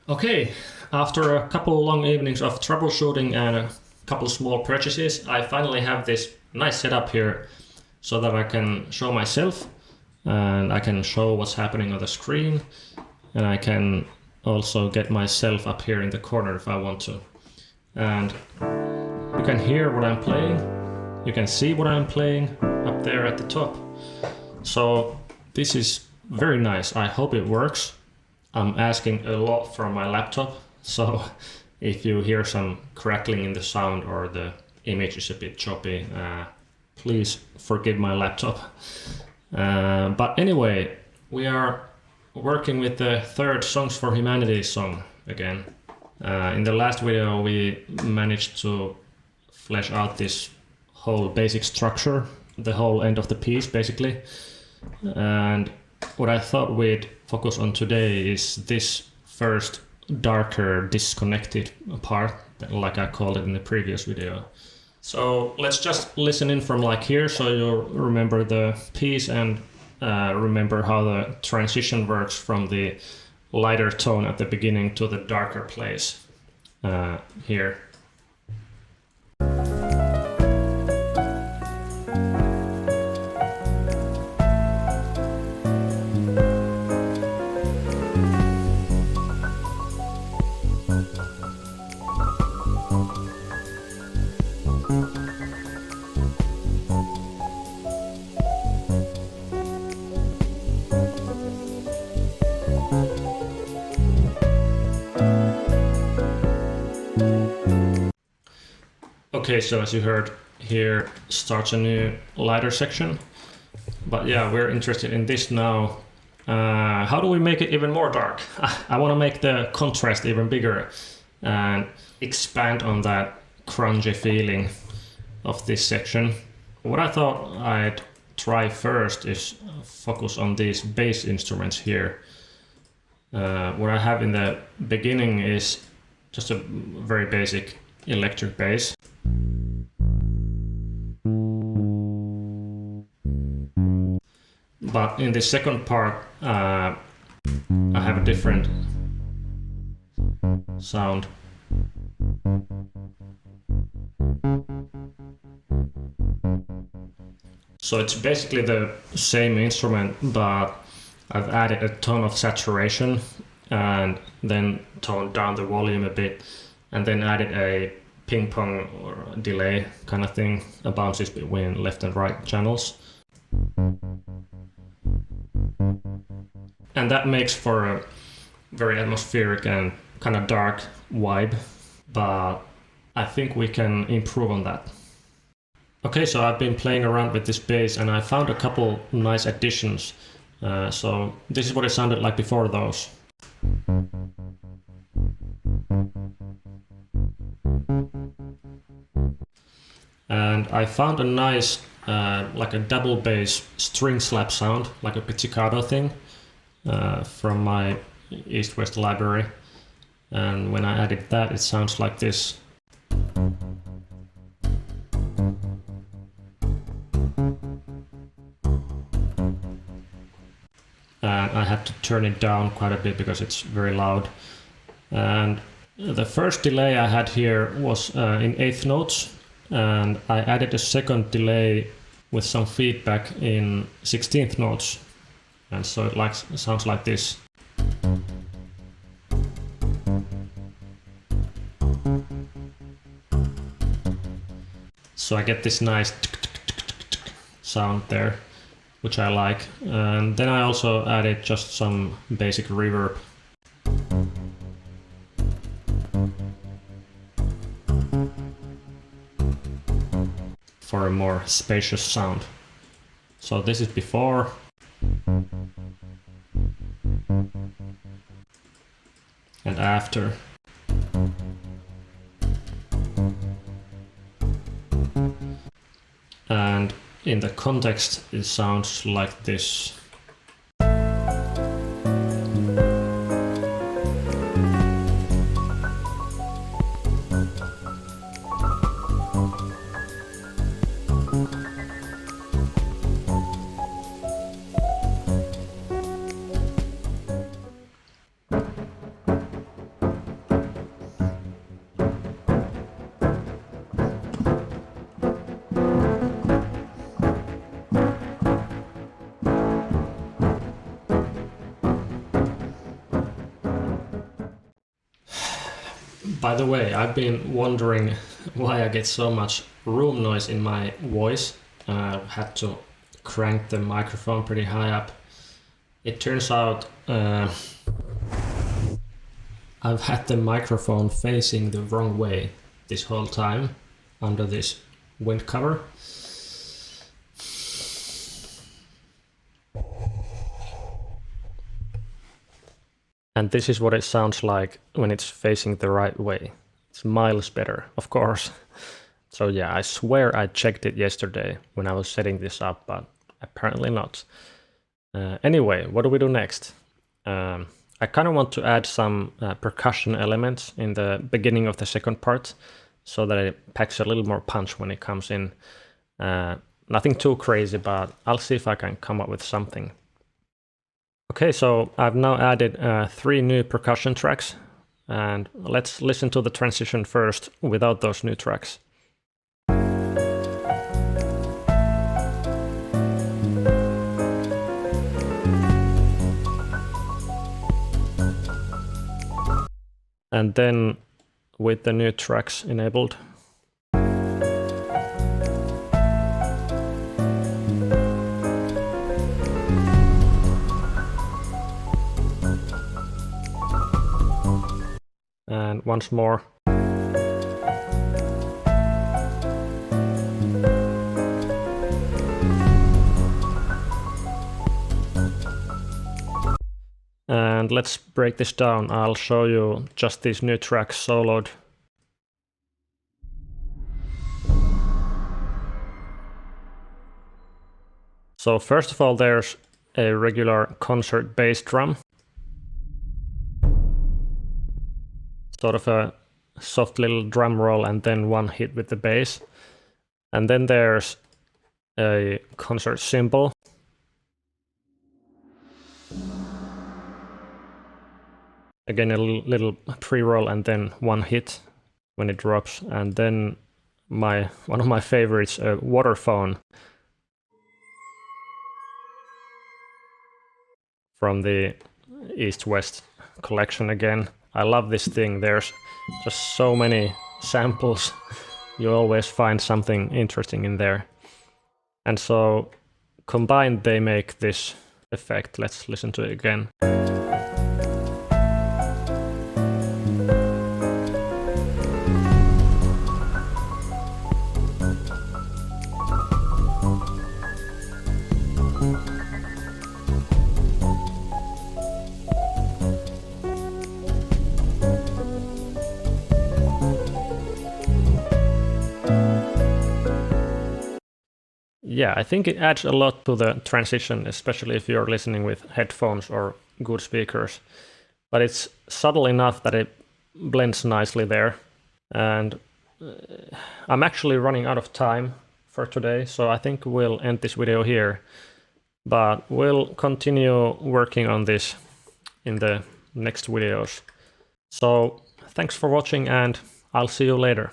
Okay, after a couple long evenings of troubleshooting and a couple small purchases, I finally have this nice setup here so that I can show myself and I can show what's happening on the screen, and I can also get myself up here in the corner if I want to. And you can hear what I'm playing, you can see what I'm playing up there at the top. So this is very nice. I hope it works. I'm asking a lot from my laptop, so if you hear some crackling in the sound or the image is a bit choppy, please forgive my laptop. But anyway, we are working with the third Songs for Humanity song again. In the last video we managed to flesh out this whole basic structure, the whole end of the piece basically. And what I thought we'd focus on today is this first darker disconnected part, like I called it in the previous video. So let's just listen in from like here so you'll remember the piece and remember how the transition works from the lighter tone at the beginning to the darker place here. Okay, so as you heard, here starts a new lighter section. But yeah, we're interested in this now. How do we make it even more dark? I want to make the contrast even bigger and expand on that grungy feeling of this section. What I thought I'd try first is focus on these bass instruments here. What I have in the beginning is just a very basic electric bass. But in the second part, I have a different sound. So it's basically the same instrument, but I've added a ton of saturation and then toned down the volume a bit, and then added a ping pong or delay kind of thing that bounces between left and right channels. And that makes for a very atmospheric and kind of dark vibe, but I think we can improve on that. Okay, so I've been playing around with this bass and I found a couple nice additions. So this is what it sounded like before those. And I found a nice, like a double bass string slap sound, like a pizzicato thing, from my East-West library. And when I added that, it sounds like this. And I had to turn it down quite a bit because it's very loud. And the first delay I had here was in 8th notes, and I added a second delay with some feedback in 16th notes, and so it sounds like this. So I get this nice sound there, which I like. And then I also added just some basic reverb. For a more spacious sound. So this is before. And after. And in the context it sounds like this. By the way, I've been wondering why I get so much room noise in my voice. I've had to crank the microphone pretty high up. It turns out I've had the microphone facing the wrong way this whole time under this wind cover. And this is what it sounds like when it's facing the right way. It's miles better, of course. So yeah, I swear I checked it yesterday when I was setting this up, but apparently not. Anyway, what do we do next? I kind of want to add some percussion elements in the beginning of the second part so that it packs a little more punch when it comes in. Nothing too crazy, but I'll see if I can come up with something. Okay, so I've now added 3 new percussion tracks, and let's listen to the transition first without those new tracks. And then with the new tracks enabled. And once more. And let's break this down. I'll show you just these new tracks soloed. So first of all, there's a regular concert bass drum. Sort of a soft little drum roll and then one hit with the bass. And then there's a concert cymbal. Again, a little pre-roll and then one hit when it drops. And then one of my favorites, a waterphone from the East-West collection again. I love this thing. There's just so many samples. You always find something interesting in there. And so combined they make this effect. Let's listen to it again. Yeah, I think it adds a lot to the transition, especially if you're listening with headphones or good speakers. But it's subtle enough that it blends nicely there. And I'm actually running out of time for today, so I think we'll end this video here. But we'll continue working on this in the next videos. So thanks for watching, and I'll see you later.